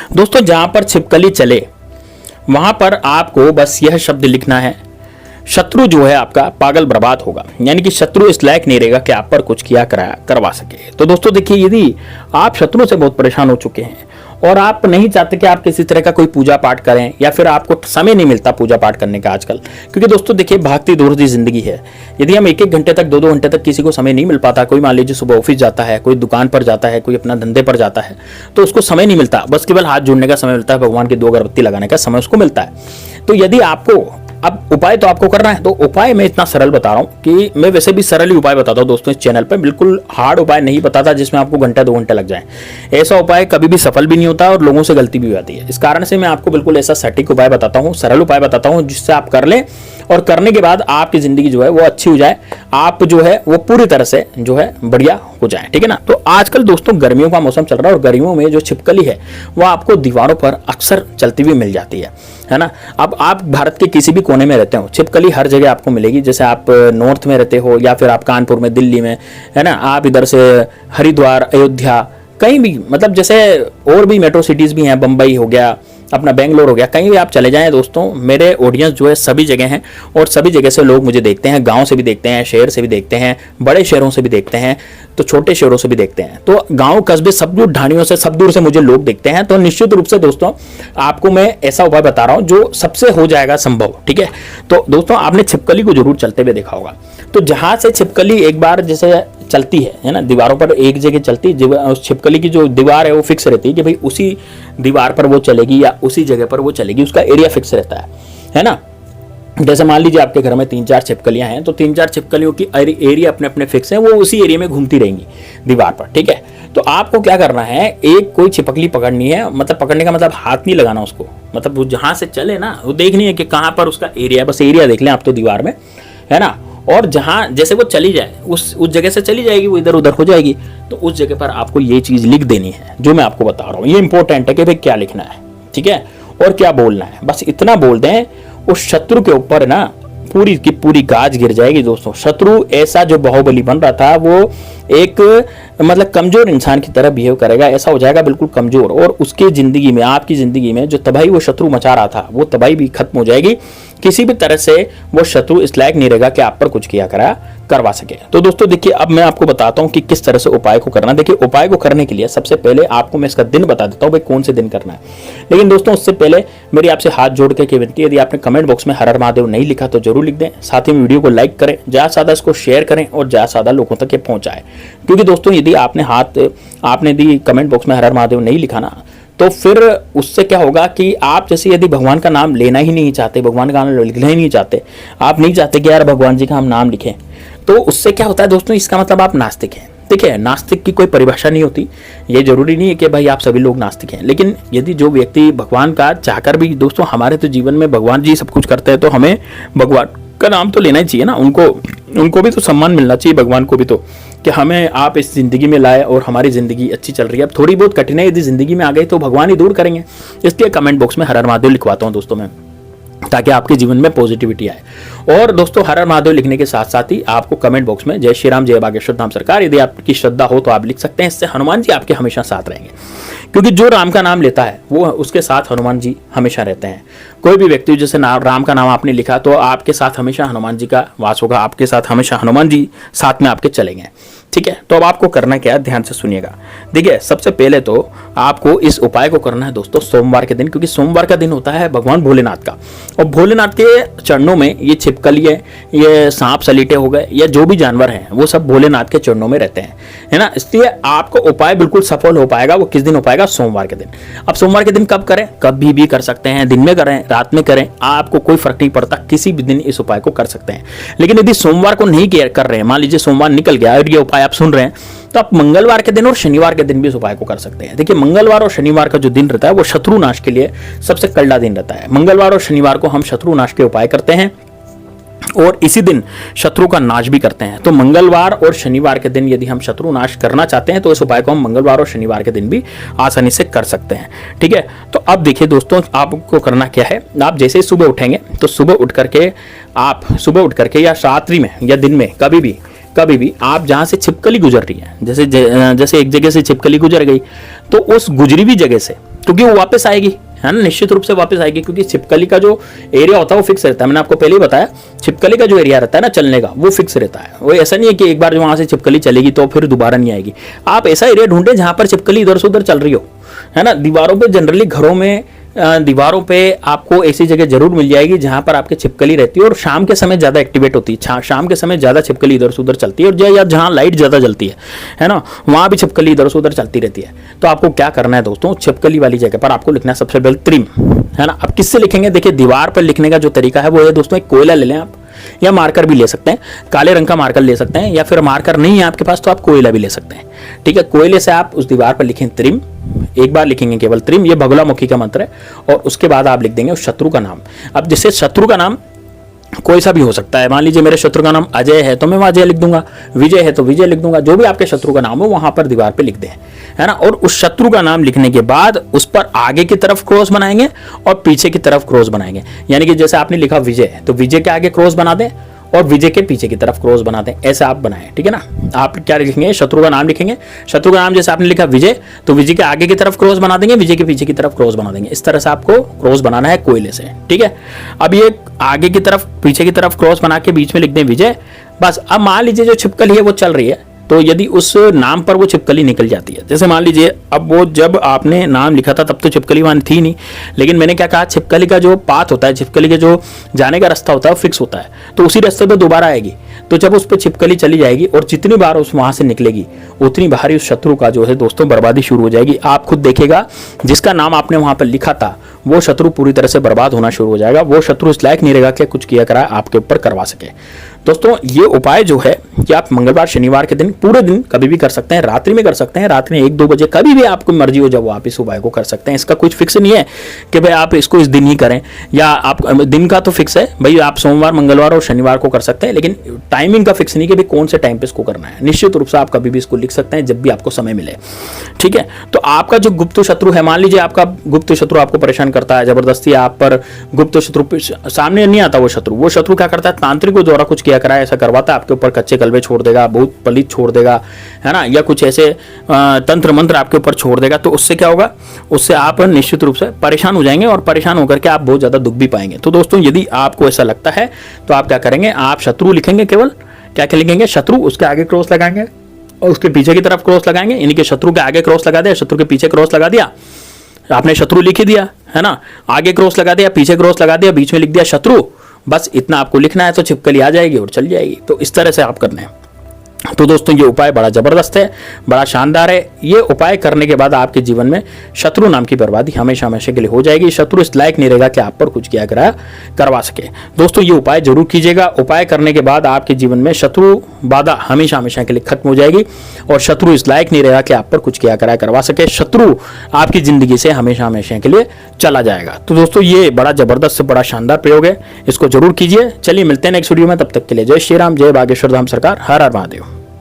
दोस्तों जहां पर छिपकली चले वहां पर आपको बस यह शब्द लिखना है, शत्रु जो है आपका पागल बर्बाद होगा। यानी कि शत्रु इस लायक नहीं रहेगा कि आप पर कुछ किया करवा सके। तो दोस्तों देखिए, यदि आप शत्रु से बहुत परेशान हो चुके हैं और आप नहीं चाहते कि आप किसी तरह का कोई पूजा पाठ करें, या फिर आपको समय नहीं मिलता पूजा पाठ करने का आजकल, क्योंकि दोस्तों देखिए भागती दौड़ती जिंदगी है। यदि हम 1-1 घंटे तक 2-2 घंटे तक किसी को समय नहीं मिल पाता, कोई मान लीजिए सुबह ऑफिस जाता है, कोई दुकान पर जाता है, कोई अपना धंधे पर जाता है, तो उसको समय नहीं मिलता, बस केवल हाथ जोड़ने का समय मिलता है, भगवान की 2 अगरबत्ती लगाने का समय उसको मिलता है। तो यदि आपको अब उपाय तो आपको करना है, तो उपाय मैं इतना सरल बता रहा हूं कि मैं वैसे भी सरल ही उपाय बताता हूं दोस्तों इस चैनल पे, बिल्कुल हार्ड उपाय नहीं बताता जिसमें आपको घंटा 2 घंटे लग जाए। ऐसा उपाय कभी भी सफल भी नहीं होता और लोगों से गलती भी आती है। इस कारण से मैं आपको बिल्कुल ऐसा सटीक उपाय बताता हूं, सरल उपाय बताता हूं, जिससे आप कर लें और करने के बाद आपकी जिंदगी जो है वो अच्छी हो जाए, आप जो है वो पूरी तरह से जो है बढ़िया हो जाए। ठीक है ना। तो आजकल दोस्तों गर्मियों का मौसम चल रहा है और गर्मियों में जो छिपकली है वो आपको दीवारों पर अक्सर चलती हुई मिल जाती है ना। अब आप भारत के किसी भी कोने में रहते हो, छिपकली हर जगह आपको मिलेगी। जैसे आप नॉर्थ में रहते हो या फिर आप कानपुर में, दिल्ली में, है ना, आप इधर से हरिद्वार, अयोध्या, कहीं भी, मतलब जैसे और भी मेट्रो सिटीज भी हैं, बंबई हो गया, अपना बेंगलोर हो गया, कहीं भी आप चले जाएं दोस्तों, मेरे ऑडियंस जो है सभी जगह हैं और सभी जगह से लोग मुझे देखते हैं। गांव से भी देखते हैं, शहर से भी देखते हैं, बड़े शहरों से भी देखते हैं, तो छोटे शहरों से भी देखते हैं। तो गांव कस्बे सब दूर, ढाणियों से सब दूर से मुझे लोग देखते हैं। तो निश्चित रूप से दोस्तों आपको मैं ऐसा उपाय बता रहा हूं जो सबसे हो जाएगा संभव। ठीक है। तो दोस्तों आपने छिपकली को जरूर चलते हुए देखा होगा। तो जहां से छिपकली एक बार जैसे चलती है ना, दीवारों पर एक जगह चलती, उस छिपकली की जो दीवार है वो फिक्स रहती है कि भाई उसी दीवार पर वो चलेगी या उसी जगह पर वो चलेगी, उसका एरिया फिक्स रहता है ना। जैसे मान लीजिए आपके घर में 3-4 छिपकलियां हैं, तो 3-4 छिपकलियों की एरिया अपने अपने फिक्स है, वो उसी एरिया में घूमती रहेंगी दीवार पर। ठीक है। तो आपको क्या करना है, एक कोई छिपकली पकड़नी है, मतलब पकड़ने का मतलब हाथ नहीं लगाना उसको, मतलब वो जहां से चले ना वो देखनी है कि कहां पर उसका एरिया है, बस एरिया देख लें आप तो दीवार में, है ना। और जहां जैसे वो चली जाए उस जगह से चली जाएगी, वो इधर उधर हो जाएगी, तो उस जगह पर आपको ये चीज लिख देनी है जो मैं आपको बता रहा हूं। ये इंपॉर्टेंट है कि भाई क्या लिखना है, ठीक है, और क्या बोलना है। बस इतना बोल दें, उस शत्रु के ऊपर ना पूरी की पूरी गाज गिर जाएगी दोस्तों। शत्रु ऐसा जो बाहुबली बन रहा था वो एक मतलब कमजोर इंसान की तरह बिहेव करेगा, ऐसा हो जाएगा बिल्कुल कमजोर, और उसकी जिंदगी में, आपकी जिंदगी में जो तबाही वो शत्रु मचा रहा था वो तबाही भी खत्म हो जाएगी। किसी भी तरह से वो शत्रु इस लायक नहीं रहेगा कि आप पर कुछ किया करवा सके। तो दोस्तों देखिए, अब मैं आपको बताता हूं कि किस तरह से उपाय को करना। देखिए उपाय को करने के लिए सबसे पहले आपको मैं इसका दिन बता देता हूं, भाई कौन से दिन करना है। लेकिन दोस्तों उससे पहले मेरी आपसे हाथ जोड़ के विनती है, यदि आपने कमेंट बॉक्स में हर हर महादेव नहीं लिखा तो जरूर लिख दें। साथ ही वीडियो को लाइक करें, ज्यादा से ज्यादा इसको शेयर करें और ज्यादा से ज्यादा लोगों तक ये पहुंचाएं। क्योंकि दोस्तों यदि आपने यदि कमेंट बॉक्स में हर हर महादेव नहीं लिखा ना, तो फिर उससे क्या होगा कि आप जैसे यदि भगवान का नाम लेना ही नहीं चाहते, भगवान का नाम लिखना ही नहीं चाहते, आप नहीं चाहते कि यार भगवान जी का हम नाम लिखें, तो उससे क्या होता है दोस्तों, इसका मतलब आप नास्तिक हैं। ठीक है। नास्तिक की कोई परिभाषा नहीं होती, ये जरूरी नहीं है कि भाई आप सभी लोग नास्तिक हैं। लेकिन यदि जो व्यक्ति भगवान का चाहकर भी, दोस्तों हमारे तो जीवन में भगवान जी सब कुछ करते हैं, तो हमें भगवान का नाम तो लेना ही चाहिए ना। उनको भी तो सम्मान मिलना चाहिए, भगवान को भी, तो कि हमें आप इस जिंदगी में लाए और हमारी जिंदगी अच्छी चल रही है। अब थोड़ी बहुत कठिनाई यदि जिंदगी में आ गई तो भगवान ही दूर करेंगे। इसलिए कमेंट बॉक्स में हर हर महादेव लिखवाता हूं दोस्तों मैं, ताकि आपके जीवन में पॉजिटिविटी आए। और दोस्तों हर हर महादेव लिखने के साथ साथ ही आपको कमेंट बॉक्स में जय श्री राम, जय बागेश्वर धाम सरकार, यदि आपकी श्रद्धा हो तो आप लिख सकते हैं। इससे हनुमान जी आपके हमेशा साथ रहेंगे, क्योंकि जो राम का नाम लेता है वो उसके साथ हनुमान जी हमेशा रहते हैं। कोई भी व्यक्ति जैसे राम का नाम आपने लिखा तो आपके साथ हमेशा हनुमान जी का वास होगा, आपके साथ हमेशा हनुमान जी साथ में आपके चलेंगे। ठीक है। तो अब आपको करना क्या है, ध्यान से सुनिएगा। देखिए सबसे पहले तो आपको इस उपाय को करना है दोस्तों सोमवार के दिन, क्योंकि सोमवार का दिन होता है भगवान भोलेनाथ का, और भोलेनाथ के चरणों में ये छिपकली है, ये सांप सलीटे हो गए, या जो भी जानवर हैं वो सब भोलेनाथ के चरणों में रहते हैं, है ना। इसलिए आपको उपाय बिल्कुल सफल हो पाएगा। वो किस दिन हो पाएगा, सोमवार के दिन। अब सोमवार के दिन कब करें, कभी भी कर सकते हैं, दिन में करें, रात में करें, आपको कोई फर्क नहीं पड़ता, किसी भी दिन इस उपाय को कर सकते हैं। लेकिन यदि सोमवार को नहीं कर रहे हैं, मान लीजिए सोमवार निकल गया और ये उपाय आप सुन रहे हैं, तो आप मंगलवार के दिन और शनिवार के दिन भी इस उपाय को कर सकते हैं। देखिए मंगलवार और शनिवार का जो दिन रहता है वो शत्रु नाश के लिए सबसे कल्ला दिन रहता है। मंगलवार और शनिवार को हम शत्रु नाश के उपाय करते हैं और इसी दिन शत्रु का नाश भी करते हैं। तो मंगलवार और शनिवार के दिन यदि हम शत्रु नाश करना चाहते हैं तो इस उपाय को हम मंगलवार और शनिवार के दिन भी आसानी से कर सकते हैं। ठीक है। तो अब देखिए दोस्तों, आपको करना क्या है, आप जैसे ही सुबह उठेंगे तो सुबह उठ करके या रात्रि में या दिन में कभी भी आप जहां से छिपकली गुजर रही है, जैसे एक जगह से छिपकली गुजर गई, तो उस गुजरी हुई जगह से क्योंकि वो वापस आएगी, है ना, निश्चित रूप से वापस आएगी, क्योंकि छिपकली का जो एरिया होता है वो फिक्स रहता है। मैंने आपको पहले ही बताया, छिपकली का जो एरिया रहता है ना चलने का, वो फिक्स रहता है। वो ऐसा नहीं है कि एक बार जो वहां से छिपकली चलेगी तो फिर दोबारा नहीं आएगी। आप ऐसा एरिया ढूंढे जहां पर छिपकली इधर से उधर चल रही हो, है ना। दीवारों पे जनरली, घरों में दीवारों पे आपको ऐसी जगह जरूर मिल जाएगी जहां पर आपके छिपकली रहती है और शाम के समय ज्यादा एक्टिवेट होती है। शाम के समय ज्यादा छिपकली इधर से उधर चलती है, और या जहां लाइट ज्यादा जलती है ना, वहां भी छिपकली इधर से उधर चलती रहती है। तो आपको क्या करना है दोस्तों, छिपकली वाली जगह पर आपको लिखना है सबसे पहले त्रिम, है ना। अब किससे लिखेंगे, देखिए दीवार पर लिखने का जो तरीका है वो है दोस्तों, एक कोयला ले लें आप, या मार्कर भी ले सकते हैं, काले रंग का मार्कर ले सकते हैं, या फिर मार्कर नहीं है आपके पास तो आप कोयला भी ले सकते हैं, ठीक है। कोयले से आप उस दीवार पर लिखें त्रिम, एक बार लिखेंगे केवल त्रिम, ये बगुलामुखी का मंत्र है, और उसके बाद आप लिख देंगे उस शत्रु का नाम। अब जैसे शत्रु का नाम कोई सा भी हो सकता है, मान लीजिए मेरे शत्रु का नाम अजय है तो मैं वहां अजय लिख दूंगा, विजय है तो विजय लिख दूंगा, जो भी आपके शत्रु का नाम हो वहां पर दीवार पे लिख दें, है ना। और उस शत्रु का नाम लिखने के बाद उस पर आगे की तरफ क्रॉस बनाएंगे और पीछे की तरफ क्रॉस बनाएंगे। यानी कि जैसे आपने लिखा विजय, तो विजय के आगे क्रॉस बना दें और विजय के पीछे की तरफ क्रॉस बना दें, ऐसा आप बनाएं, ठीक है ना। आप क्या लिखेंगे, शत्रु का नाम लिखेंगे, शत्रु का नाम जैसे आपने लिखा विजय, तो विजय के आगे की तरफ क्रॉस बना देंगे, विजय के पीछे की तरफ क्रॉस बना देंगे। इस तरह से आपको क्रॉस बनाना है कोयले से, ठीक है। अब ये आगे की तरफ पीछे की तरफ क्रॉस बना के बीच में लिख दें विजय, बस। अब मान लीजिए जो छिपकली है वो चल रही है, तो यदि उस नाम पर वो छिपकली निकल जाती है, जैसे मान लीजिए अब वो जब आपने नाम लिखा था तब तो छिपकली वहां थी नहीं, लेकिन मैंने क्या कहा, छिपकली का जो पाथ होता है, छिपकली के जो जाने का रास्ता होता है वो फिक्स होता है, तो उसी रास्ते पे दोबारा आएगी। तो जब उस पर छिपकली चली जाएगी और जितनी बार उस वहां से निकलेगी उतनी बार ही उस शत्रु का जो है दोस्तों बर्बादी शुरू हो जाएगी। आप खुद देखिएगा, जिसका नाम आपने वहां पर लिखा था वो शत्रु पूरी तरह से बर्बाद होना शुरू हो जाएगा। वो शत्रु इस लायक नहीं रहेगा कि कुछ किया करा आपके ऊपर करवा सके। दोस्तों ये उपाय जो है कि आप मंगलवार शनिवार के दिन पूरे दिन कभी भी कर सकते हैं, रात्रि में कर सकते हैं, रात्रि में 1-2 बजे कभी भी आपको मर्जी हो जब आप इस उपाय को कर सकते हैं। इसका कुछ फिक्स नहीं है कि भाई आप इसको इस दिन ही करें, या आप दिन का तो फिक्स है भाई, आप सोमवार मंगलवार और शनिवार को कर सकते हैं, लेकिन टाइमिंग का फिक्स नहीं कि भाई कौन से टाइम पे इसको करना है। निश्चित रूप से आप कभी भी इसको लिख सकते हैं जब भी आपको समय मिले, ठीक है। तो आपका जो गुप्त शत्रु है, मान लीजिए आपका गुप्त शत्रु आपको परेशान करता है, जबरदस्ती आप पर गुप्त शत्रु सामने नहीं आता, वो शत्रु क्या करता है, तांत्रिकों द्वारा कुछ किया करा ऐसा करवाता है, आपके ऊपर कच्चे कलवे छोड़ देगा, बहुत पलित छोड़ देगा, है ना, या कुछ ऐसे तंत्र मंत्र आपके ऊपर छोड़ देगा। तो उससे क्या होगा, उससे आप निश्चित रूप से परेशान हो जाएंगे और परेशान होकर के आप बहुत ज्यादा दुख भी पाएंगे। तो दोस्तों यदि आपको ऐसा लगता है तो आप क्या करेंगे, आप शत्रु लिखेंगे, केवल क्या लिखेंगे, शत्रु, उसके आगे क्रॉस लगाएंगे और उसके पीछे की तरफ क्रॉस लगाएंगे, यानी कि शत्रु के आगे क्रॉस लगा दिया, शत्रु के पीछे क्रॉस लगा दिया, आपने शत्रु लिख ही दिया, है ना, आगे क्रॉस लगा दिया, पीछे क्रॉस लगा दिया, बीच में लिख दिया शत्रु, बस इतना आपको लिखना है, तो छिपकली आ जाएगी और चल जाएगी। तो इस तरह से आप करना है। तो दोस्तों ये उपाय बड़ा जबरदस्त है, बड़ा शानदार है। ये उपाय करने के बाद आपके जीवन में शत्रु नाम की बर्बादी हमेशा हमेशा के लिए हो जाएगी। शत्रु इस लायक नहीं रहेगा कि आप पर कुछ किया कराया करवा सके। दोस्तों ये उपाय जरूर कीजिएगा। उपाय करने के बाद आपके जीवन में शत्रु बाधा हमेशा हमेशा के लिए खत्म हो जाएगी और शत्रु इस लायक नहीं रहेगा कि आप पर कुछ किया कराया करवा सके। शत्रु आपकी जिंदगी से हमेशा हमेशा के लिए चला जाएगा। तो दोस्तों ये बड़ा जबरदस्त, बड़ा शानदार प्रयोग है, इसको जरूर कीजिए। चलिए मिलते हैं नेक्स्ट वीडियो में, तब तक के लिए जय श्री राम, जय बागेश्वर धाम सरकार, हर हर महादेव।